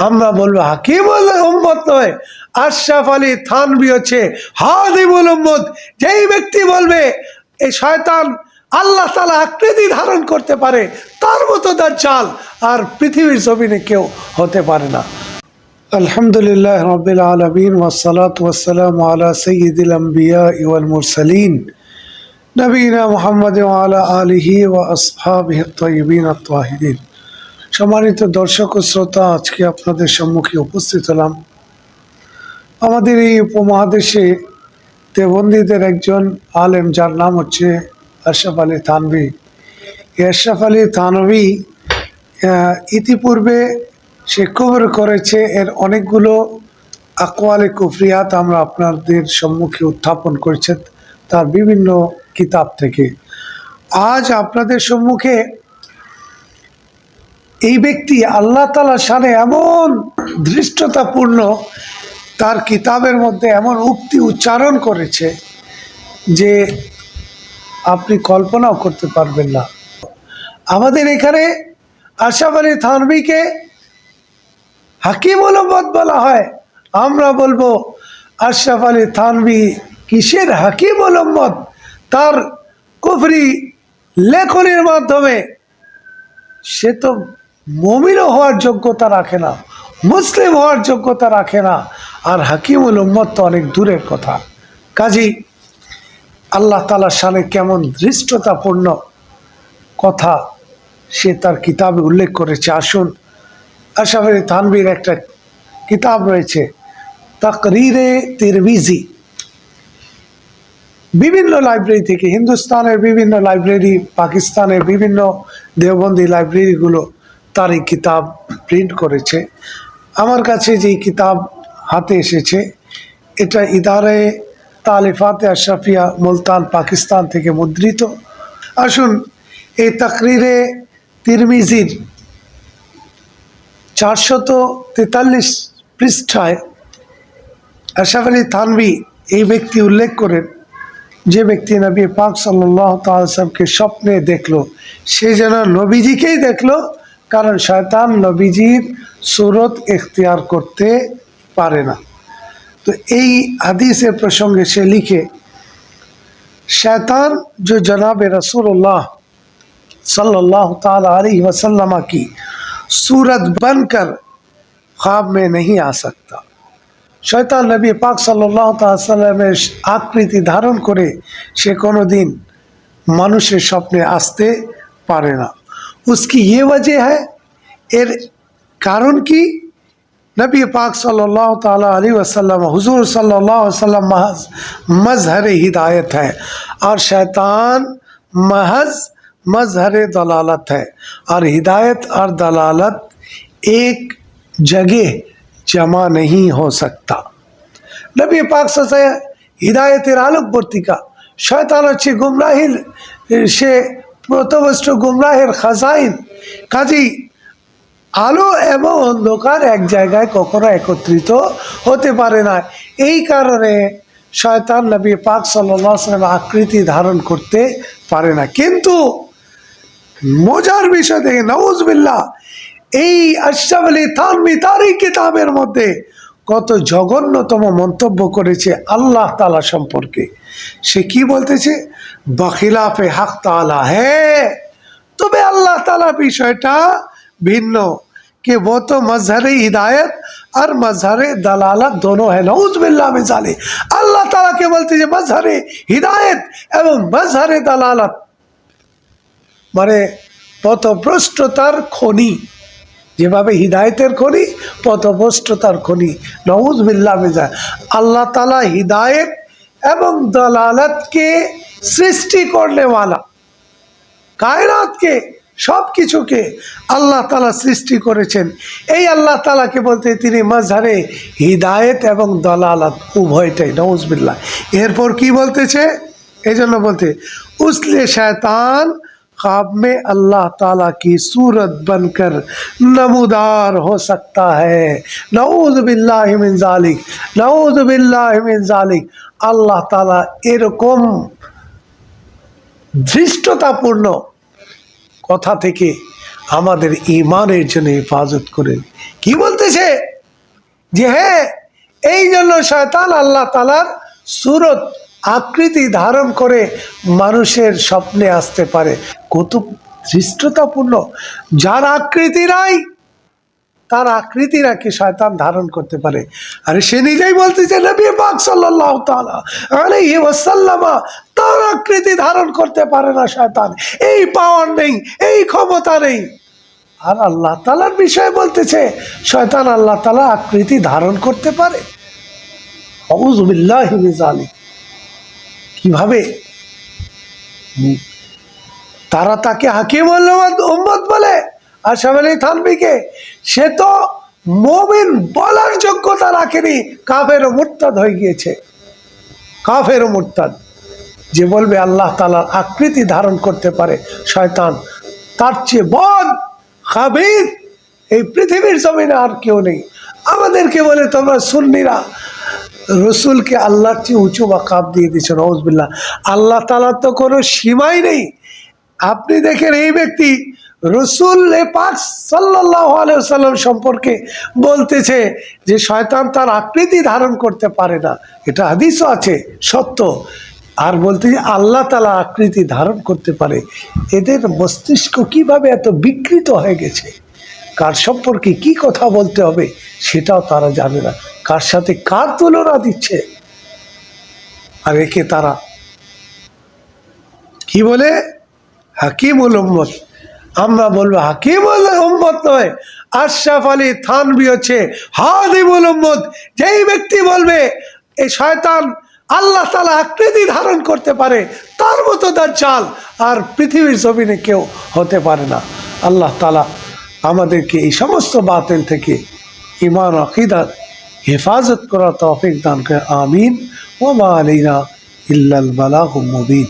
আমরা বলবো হাকিমুল উম্মত নয়, আশরাফ আলী থানভী হচ্ছে হাদিমুল উম্মত। যেই ব্যক্তি বলবে এই শয়তান আল্লাহ তাআলা আকৃতি ধারণ করতে পারে, তার মতো দাজ্জাল আর পৃথিবীর জমিনে কেউ হতে পারে না। আলহামদুলিল্লাহ রাব্বিল আলামিন ওয়াসসালাতু ওয়াসসালামু আলা সাইয়্যিদিল আমবিয়া ওয়াল মুরসালিন নবিয়িনা মুহাম্মদ ওয়া আলা আলিহি ওয়া আসহাবিহি আত-তাইয়্যিবিন আত-তাহিরিন। সম্মানিত দর্শক ও শ্রোতা, আজকে আপনাদের সম্মুখে উপস্থিত হলাম আমাদের এই উপমহাদেশে দেওবন্দীদের একজন আলেম, যার নাম হচ্ছে আশরাফ আলী থানভী। আশরাফ আলী থানভী ইতিপূর্বে সে কবর করেছে, এর অনেকগুলো আকওয়ালে কুফরিয়াত আমরা আপনাদের সম্মুখে উত্থাপন করেছে তার বিভিন্ন কিতাব থেকে। আজ আপনাদের সম্মুখে এই ব্যক্তি আল্লাহ তাআলার শানে এমন ধৃষ্টতাপূর্ণ তার কিতাবের মধ্যে এমন উক্তি উচ্চারণ করেছে যে আপনি কল্পনাও করতে পারবেন না। আমাদের এখানে আশরাফ আলী থানভীকে হাকিমুল উম্মত বলা হয়, আমরা বলবো আশরাফ আলী থানভী কিসের হাকিমুল উম্মত? তার কুফরি লেখনের মাধ্যমে সে তো মুমিনও হওয়ার যোগ্যতা রাখে না, মুসলিম হওয়ার যোগ্যতা রাখে না, আর হাকিমুল উম্মত তো অনেক দূরের কথা। কাজী আল্লাহ তাআলার শানে কেমন ধৃষ্টতাপূর্ণ কথা সে তার কিতাবে উল্লেখ করেছে। আসুন, আশরাফ আলী থানভীর একটা কিতাব রয়েছে তাকরীরে তিরমিজি, বিভিন্ন লাইব্রেরি থেকে, হিন্দুস্তানের বিভিন্ন লাইব্রেরি, পাকিস্তানের বিভিন্ন দেওবন্দি লাইব্রেরিগুলো তার এই কিতাব প্রিন্ট করেছে। আমার কাছে যেই কিতাব হাতে এসেছে এটা ইদারে তালিফাতে আশরাফিয়া মুলতান পাকিস্তান থেকে মুদ্রিত। আসুন, এই তাকরীরে তিরমিজির 443 পৃষ্ঠায় আশরাফ আলী থানভী এই ব্যক্তি উল্লেখ করেন, যে ব্যক্তি নবী পাক সাল্লাল্লাহু তাআলা সাল্লামকে স্বপ্নে দেখলো সে যেন নবীজিকেই দেখলো, কারণ শয়তান নবীজির সুরত ইখতিয়ার করতে পারে না। তো এই হাদিসের প্রসঙ্গে সে লিখে, शैतान जो जनाब रसूलुल्लाह सल्लल्लाहु ताला अलैहि वसल्लम की सूरत बनकर ख्वाब में नहीं आ सकता। शैतान नबी पाक सल्लल्लाहु ताला वसल्लमेर आकृति धारण करे से कोनो दिन मानुषेर स्वप्ने आसते पारे ना। उसकी ये वजह है, एर कारण की नबी पाक सल्लल्लाहु ताला अलैहि वसल्लम हुजूर सल्लल्लाहु अलैहि वसल्लम महज मजहर हिदायत है और शैतान महज मजहर दलालत है, और हिदायत और दलालत एक जगह जमा नहीं हो सकता। नबी पाक सल्लल्लाहु हिदायतेर आलोकवर्तिका, शैतान हच्छे गुमराहिर से प्रथमष्ट गुमराहेर खाजाइन। काজেই আলো এবং অন্ধকার এক জায়গায় কখনো একত্রিত হতে পারে না। এই কারণে শয়তান নবী পাক সাল্লাল্লাহু আলাইহি ওয়াসাল্লাম আকৃতি ধারণ করতে পারে না। কিন্তু মজার বিষয় দেখে, নাউজুবিল্লাহ, এই আশরাফ আলী থানভী তার এই কিতাবের মধ্যে কত জঘন্যতম মন্তব্য করেছে আল্লাহ তাআলা সম্পর্কে। সে কি বলতেছে? বাখিলাফে হক তাআলা হ্যাঁ, তবে আল্লাহ তাআলা বিষয়টা भिन्न कि वो तो मजहर हिदायत और मजहर दलालत दोनों है। नऊज़ुबिल्लाह मिन ज़ालिक। अल्लाह ताला के बोलते हैं मजहर हिदायत एवं मजहर दलालत माने पथभ्रष्टतार खनि, যেভাবে হিদায়তের খনি পথভ্রষ্টতার খনি। নউযুবিল্লাহ মিন যালিক। আল্লাহ তাআলা হিদায়ত এবং দলালতকে সৃষ্টি করনে वाला, কায়নাতকে সব কিছুকে আল্লাহ তাআলা সৃষ্টি করেছেন। এই আল্লাহ তাআলাকে বলতে তিনি মজহরে হিদায়ত এবং দলালত উভয়টাই। নউজুবিল্লাহ। এরপর কি বলতেছে? এই জন্য বলতে উসলে শয়তান ख्वाब में अल्लाह ताला की सूरत बनकर नमूदार हो सकता है। नऊज़ुबिल्लाहि मिन ज़ालिक, नऊज़ुबिल्लाहि मिन ज़ालिक। আল্লাহ তাআলা এরকম ধৃষ্টতাপূর্ণ কথা থেকে আমাদের ঈমানের জন্য হেফাজত করেন। কি বলতেছে? যে হ্যাঁ, এই জন্য শয়তান আল্লাহ তাআলার সূরত আকৃতি ধারণ করে মানুষের স্বপ্নে আসতে পারে। কত ধৃষ্টতাপূর্ণ! যার আকৃতি নাই তার আকৃতি নাকি শয়তান ধারণ করতে পারে। আরে সে নিজেই বলতেছে নবী পাক সাল্লাল্লাহু তাআলা আলাইহি ওয়াসাল্লাম তার আকৃতি ধারণ করতে পারে না শয়তান, এই পাওয়ার নেই, এই ক্ষমতা নেই। আর আল্লাহ তাআলার বিষয়ে বলতেছে শয়তান আল্লাহ তাআলা আকৃতি ধারণ করতে পারে। আউযু বিল্লাহি মিন যালিক। কিভাবে তারা তাকে হাকিম উম্মত বলে, আশরাফ আলী থানভীকে? সে তো মুমিন বলার যোগ্যতা রাখেনি, কাফের ও মুরতাদ হয়ে গিয়েছে। কাফের ও মুরতাদ যে বলবে আল্লাহ তাআলার আকৃতি ধারণ করতে পারে শয়তান, তার চেয়ে বদ খাবির এই পৃথিবীর জমিনে আর কেউ নেই। আমাদেরকে বলে তোমরা সুন্নিরা রসুলকে আল্লাহর চেয়ে উঁচু মাকাম দিয়ে দিয়েছে। নাউযুবিল্লাহ। আল্লাহ তাআলার তো কোনো সীমাই নেই। আপনি দেখেন এই ব্যক্তি রসুল পাক সাল্লাল্লাহু আলাইহি ওয়াসাল্লাম সম্পর্কে বলতেছে যে শয়তান তার আকৃতি ধারণ করতে পারে না, এটা হাদিসও আছে সত্য। আর বলতে যে আল্লাহ তাআলা আকৃতি ধারণ করতে পারে। এদের মস্তিষ্ক কিভাবে এত বিকৃত হয়ে গেছে! কার সম্পর্কে কি কথা বলতে হবে সেটাও তারা জানে না, কার সাথে কার তুলনা দিচ্ছে। আর একে তারা কি বলে? হাকিমুল উম্মত। আমরা বলবো হাকিমুল উম্মত নয়, আশরাফ আলী থানভী হচ্ছে হাদিমুল উম্মত। যেই ব্যক্তি বলবে এই শয়তান আল্লাহ তাআলা আকৃতি ধারণ করতে পারে, তার মতো দাজ্জাল আর পৃথিবীর জমিনে কেউ হতে পারে না। আল্লাহ তাআলা আমাদেরকে এই সমস্ত বাতিল থেকে ঈমান আকীদার হেফাজত করার তৌফিক দান করে। আমিন। ওয়া মা আলাইনা ইল্লাল বালাগুল মুবিন।